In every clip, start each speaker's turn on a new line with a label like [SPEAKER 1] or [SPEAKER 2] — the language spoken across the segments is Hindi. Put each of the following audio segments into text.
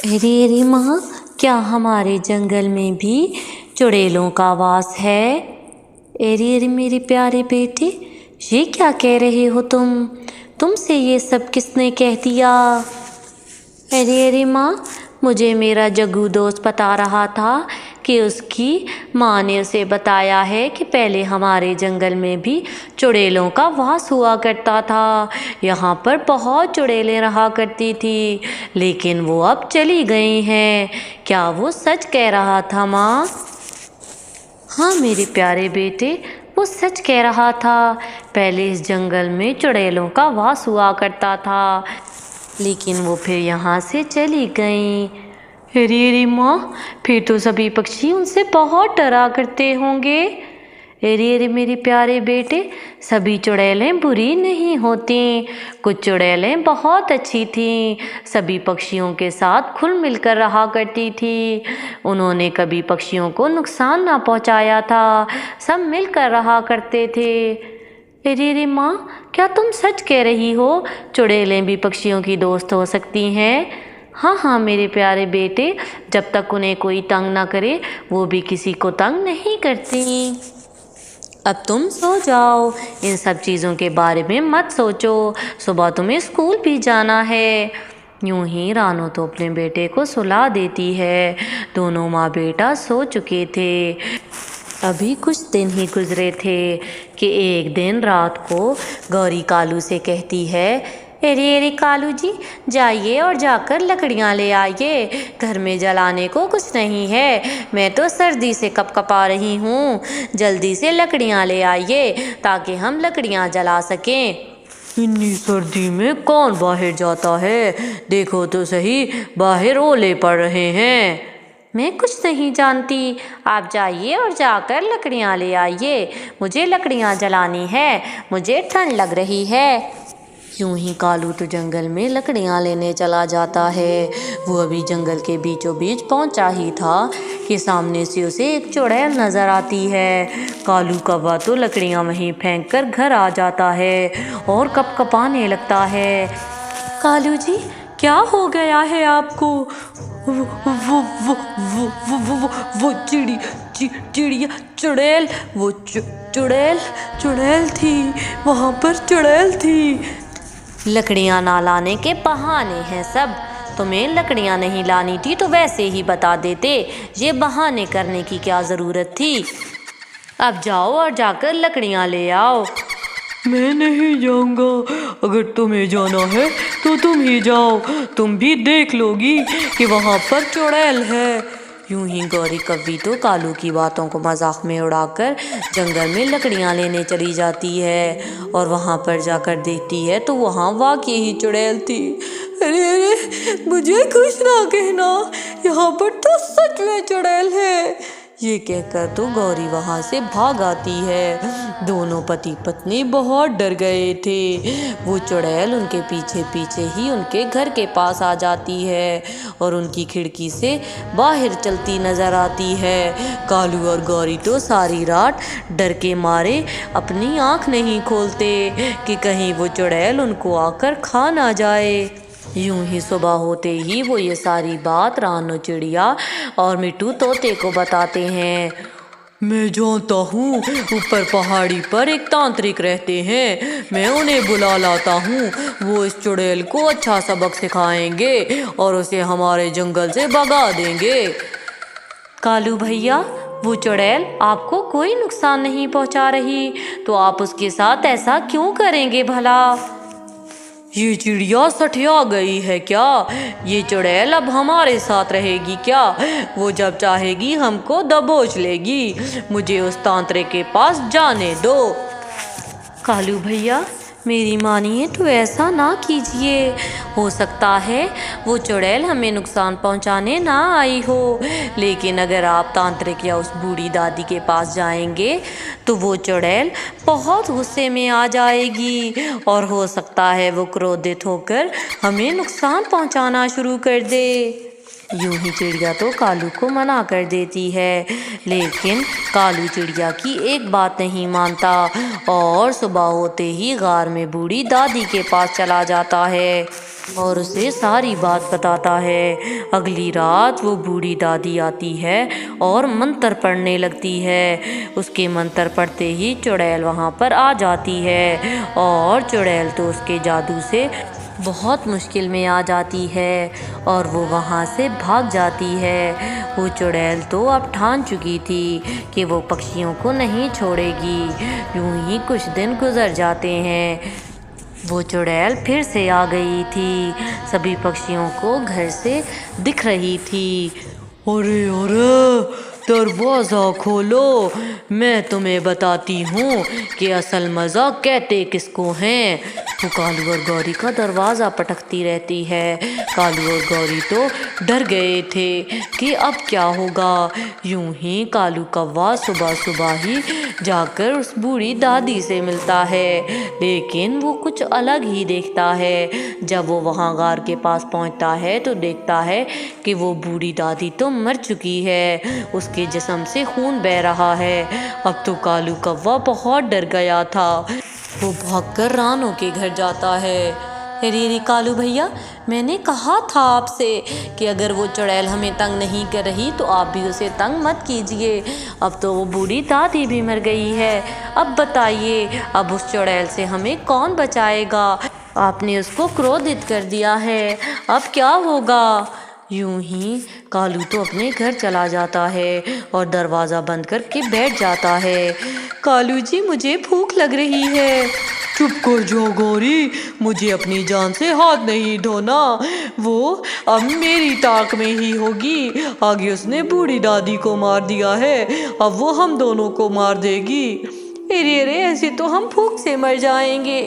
[SPEAKER 1] अरे अरे माँ, क्या हमारे जंगल में भी चुड़ैलों का वास है? अरे अरे मेरे प्यारे बेटे, ये क्या कह रहे हो तुमसे ये सब किसने कह दिया? अरे अरे माँ, मुझे मेरा जग्गू दोस्त बता रहा था कि उसकी माँ ने उसे बताया है कि पहले हमारे जंगल में भी चुड़ैलों का वास हुआ करता था। यहाँ पर बहुत चुड़ैलें रहा करती थी, लेकिन वो अब चली गई हैं। क्या वो सच कह रहा था माँ? हाँ मेरे प्यारे बेटे, वो सच कह रहा था। पहले इस जंगल में चुड़ैलों का वास हुआ करता था, लेकिन वो फिर यहाँ से चली गईं। अरे अरे माँ, फिर तो सभी पक्षी उनसे बहुत डरा करते होंगे। अरे अरे मेरे प्यारे बेटे, सभी चुड़ैलें बुरी नहीं होती, कुछ चुड़ैलें बहुत अच्छी थीं। सभी पक्षियों के साथ खुल मिलकर रहा करती थी। उन्होंने कभी पक्षियों को नुकसान ना पहुँचाया था, सब मिलकर रहा करते थे। अरे अरे माँ, क्या तुम सच कह रही हो? चुड़ैलें भी पक्षियों की दोस्त हो सकती हैं? हाँ हाँ मेरे प्यारे बेटे, जब तक उन्हें कोई तंग ना करे, वो भी किसी को तंग नहीं करती। अब तुम सो जाओ, इन सब चीज़ों के बारे में मत सोचो, सुबह तुम्हें स्कूल भी जाना है। यूं ही रानू तो अपने बेटे को सुला देती है। दोनों माँ बेटा सो चुके थे। अभी कुछ दिन ही गुजरे थे कि एक दिन रात को गौरी कालू से कहती है, अरे अरे कालू जी, जाइए और जाकर लकड़ियाँ ले आइए, घर में जलाने को कुछ नहीं है। मैं तो सर्दी से कपकपा रही हूँ, जल्दी से लकड़ियाँ ले आइए ताकि हम लकड़ियाँ जला सकें। इतनी सर्दी में कौन बाहर जाता है? देखो तो सही, बाहर ओले पड़ रहे हैं। मैं कुछ नहीं जानती, आप जाइए और जाकर लकड़ियाँ ले आइए, मुझे लकड़ियाँ जलानी है, मुझे ठंड लग रही है। यूं ही कालू तो जंगल में लकड़ियाँ लेने चला जाता है। वो अभी जंगल के बीचों बीच पहुंचा ही था कि सामने से उसे एक चुड़ैल नज़र आती है। कालू कौवा तो लकड़ियाँ वहीं फेंक कर घर आ जाता है और कपकपाने लगता है। कालू जी, क्या हो गया है आपको? वो चिड़िया चुड़ैल, वो चुड़ैल थी, वहाँ पर चुड़ैल थी। लकड़ियाँ ना लाने के बहाने हैं सब। तुम्हें लकड़ियाँ नहीं लानी थी तो वैसे ही बता देते, ये बहाने करने की क्या ज़रूरत थी? अब जाओ और जाकर लकड़ियाँ ले आओ। मैं नहीं जाऊंगा, अगर तुम्हें जाना है तो तुम ही जाओ, तुम भी देख लोगी कि वहाँ पर चुड़ैल है। यूं ही गौरी कव्वी तो कालू की बातों को मजाक में उड़ाकर जंगल में लकड़ियाँ लेने चली जाती है और वहाँ पर जाकर देखती है तो वहाँ वाकई ही चुड़ैल थी। अरे अरे, मुझे कुछ ना कहना, यहाँ पर तो सच में चुड़ैल है। ये कहकर तो गौरी वहाँ से भाग आती है। दोनों पति पत्नी बहुत डर गए थे। वो चुड़ैल उनके पीछे पीछे ही उनके घर के पास आ जाती है और उनकी खिड़की से बाहर चलती नजर आती है। कालू और गौरी तो सारी रात डर के मारे अपनी आँख नहीं खोलते कि कहीं वो चुड़ैल उनको आकर खा ना जाए। यूं ही सुबह होते ही वो ये सारी बात रानू चिड़िया और मिट्टू तोते को बताते हैं। मैं जानता हूँ, ऊपर पहाड़ी पर एक तांत्रिक रहते हैं, मैं उन्हें बुला लाता हूँ। वो इस चुड़ैल को अच्छा सबक सिखाएंगे और उसे हमारे जंगल से भगा देंगे। कालू भैया, वो चुड़ैल आपको कोई नुकसान नहीं पहुँचा रही, तो आप उसके साथ ऐसा क्यों करेंगे भला? ये चिड़िया सठिया गई है क्या? ये चुड़ैल अब हमारे साथ रहेगी क्या? वो जब चाहेगी हमको दबोच लेगी। मुझे उस तांत्रिक के पास जाने दो। कालू भैया, मेरी मानिए तो ऐसा ना कीजिए। हो सकता है वो चुड़ैल हमें नुकसान पहुंचाने ना आई हो, लेकिन अगर आप तांत्रिक या उस बूढ़ी दादी के पास जाएंगे तो वो चुड़ैल बहुत गुस्से में आ जाएगी और हो सकता है वो क्रोधित होकर हमें नुकसान पहुंचाना शुरू कर दे। यूं ही चिड़िया तो कालू को मना कर देती है, लेकिन कालू चिड़िया की एक बात नहीं मानता और सुबह होते ही गार में बूढ़ी दादी के पास चला जाता है। और उसे सारी बात बताता है। अगली रात वो बूढ़ी दादी आती है और मंत्र पढ़ने लगती है। उसके मंत्र पढ़ते ही चुड़ैल वहाँ पर आ जाती है और चुड़ैल तो उसके जादू से बहुत मुश्किल में आ जाती है और वो वहाँ से भाग जाती है। वो चुड़ैल तो अब ठान चुकी थी कि वो पक्षियों को नहीं छोड़ेगी। यूं ही कुछ दिन गुजर जाते हैं। वो चुड़ैल फिर से आ गई थी, सभी पक्षियों को घर से दिख रही थी। अरे अरे, दरवाज़ा खोलो, मैं तुम्हें बताती हूँ कि असल मज़ा कहते किसको हैं। वो कालू और गौरी का दरवाज़ा पटकती रहती है। कालू और गौरी तो डर गए थे कि अब क्या होगा। यूं ही कालू कौवा सुबह सुबह ही जाकर उस बूढ़ी दादी से मिलता है, लेकिन वो कुछ अलग ही देखता है। जब वो वहाँ गार के पास पहुँचता है तो देखता है कि वो बूढ़ी दादी तो मर चुकी है, उसके जिस्म से खून बह रहा है। अब तो कालू कौवा बहुत डर गया था। वो भागकर रानो के घर जाता है। अरे कालू भैया, मैंने कहा था आपसे कि अगर वो चुड़ैल हमें तंग नहीं कर रही तो आप भी उसे तंग मत कीजिए। अब तो वो बूढ़ी दादी भी मर गई है। अब बताइए, अब उस चुड़ैल से हमें कौन बचाएगा? आपने उसको क्रोधित कर दिया है, अब क्या होगा? यूं ही कालू तो अपने घर चला जाता है और दरवाज़ा बंद करके बैठ जाता है। कालू जी, मुझे भूख लग रही है। चुप कर जाओ गौरी, मुझे अपनी जान से हाथ नहीं धोना, वो अब मेरी ताक में ही होगी। आगे उसने बूढ़ी दादी को मार दिया है, अब वो हम दोनों को मार देगी। अरे अरे, ऐसे तो हम भूख से मर जाएंगे।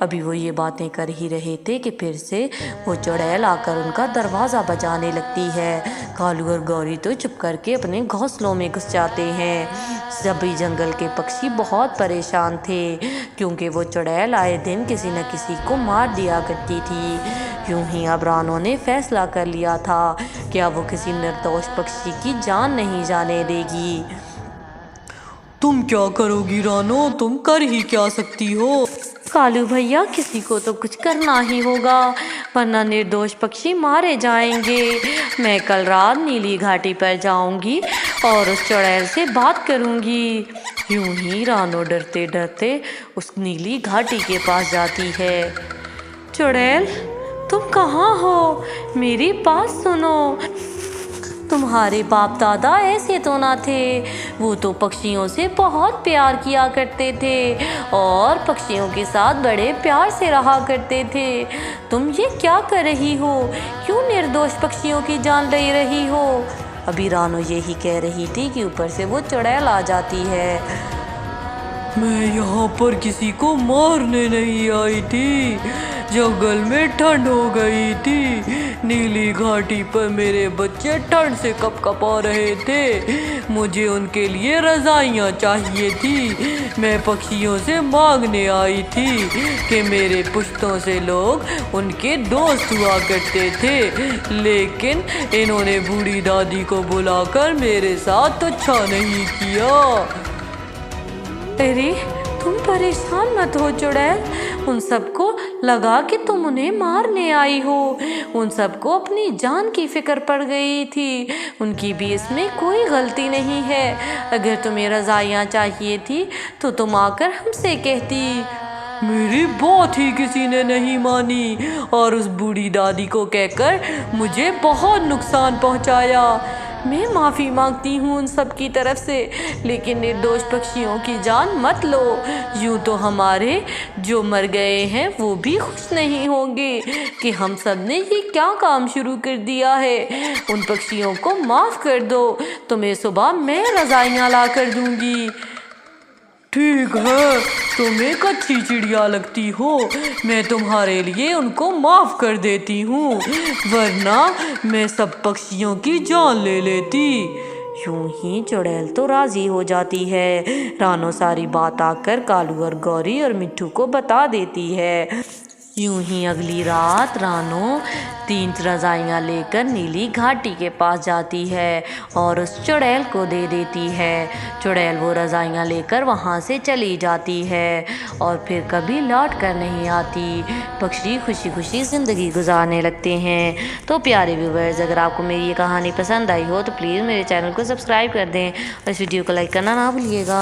[SPEAKER 1] अभी वो ये बातें कर ही रहे थे कि फिर से वो चुड़ैल आकर उनका दरवाज़ा बजाने लगती है। कालू और गौरी तो चुप करके अपने घोंसलों में घुस जाते हैं। सभी जंगल के पक्षी बहुत परेशान थे, क्योंकि वो चुड़ैल आए दिन किसी न किसी को मार दिया करती थी। यूं ही अब रानो ने फैसला कर लिया था कि अब वो किसी निर्दोष पक्षी की जान नहीं जाने देगी। तुम क्या करोगी रानो, तुम कर ही क्या सकती हो? कालू भैया, किसी को तो कुछ करना ही होगा, वरना निर्दोष पक्षी मारे जाएंगे। मैं कल रात नीली घाटी पर जाऊंगी और उस चुड़ैल से बात करूंगी। यूं ही रानो डरते डरते उस नीली घाटी के पास जाती है। चुड़ैल, तुम कहाँ हो? मेरी बात सुनो। तुम्हारे बाप दादा ऐसे तो ना थे, वो तो पक्षियों से बहुत प्यार किया करते थे और पक्षियों के साथ बड़े प्यार से रहा करते थे। तुम ये क्या कर रही हो? क्यों निर्दोष पक्षियों की जान ले रही हो? अभी रानो यही कह रही थी कि ऊपर से वो चुड़ैल आ जाती है। मैं यहाँ पर किसी को मारने नहीं आई थी, जंगल में ठंड हो गई थी, नीली घाटी पर मेरे बच्चे ठंड से कपकपा रहे थे, मुझे उनके लिए रज़ाइयाँ चाहिए थी। मैं पक्षियों से मांगने आई थी कि मेरे पुश्तों से लोग उनके दोस्त हुआ करते थे, लेकिन इन्होंने बूढ़ी दादी को बुलाकर मेरे साथ अच्छा नहीं किया। अरे तुम परेशान मत हो चुड़ैल, उन सबको लगा कि तुम उन्हें मारने आई हो। उन सबको अपनी जान की फिक्र पड़ गई थी, उनकी भी इसमें कोई गलती नहीं है। अगर तुम्हें रज़ाइयाँ चाहिए थी तो तुम आकर हमसे कहती। मेरी बात ही किसी ने नहीं मानी और उस बूढ़ी दादी को कहकर मुझे बहुत नुकसान पहुँचाया। मैं माफ़ी मांगती हूँ उन सब की तरफ से, लेकिन निर्दोष पक्षियों की जान मत लो। यूँ तो हमारे जो मर गए हैं वो भी खुश नहीं होंगे कि हम सब ने ये क्या काम शुरू कर दिया है। उन पक्षियों को माफ़ कर दो, तुम्हें सुबह मैं रज़ाइयाँ ला कर दूँगी। ठीक है, तुम एक अच्छी चिड़िया लगती हो, मैं तुम्हारे लिए उनको माफ़ कर देती हूँ, वरना मैं सब पक्षियों की जान ले लेती। यूं ही चुड़ैल तो राज़ी हो जाती है। रानो सारी बात आकर कालू और गौरी और मिट्ठू को बता देती है। यूं ही अगली रात रानो 3 रजाइयाँ लेकर नीली घाटी के पास जाती है और उस चुड़ैल को दे देती है। चुड़ैल वो रजाइयाँ लेकर वहाँ से चली जाती है और फिर कभी लौट कर नहीं आती। पक्षी खुशी खुशी ज़िंदगी गुजारने लगते हैं। तो प्यारे व्यूवर्स, अगर आपको मेरी ये कहानी पसंद आई हो तो प्लीज़ मेरे चैनल को सब्सक्राइब कर दें और इस वीडियो को लाइक करना ना भूलिएगा।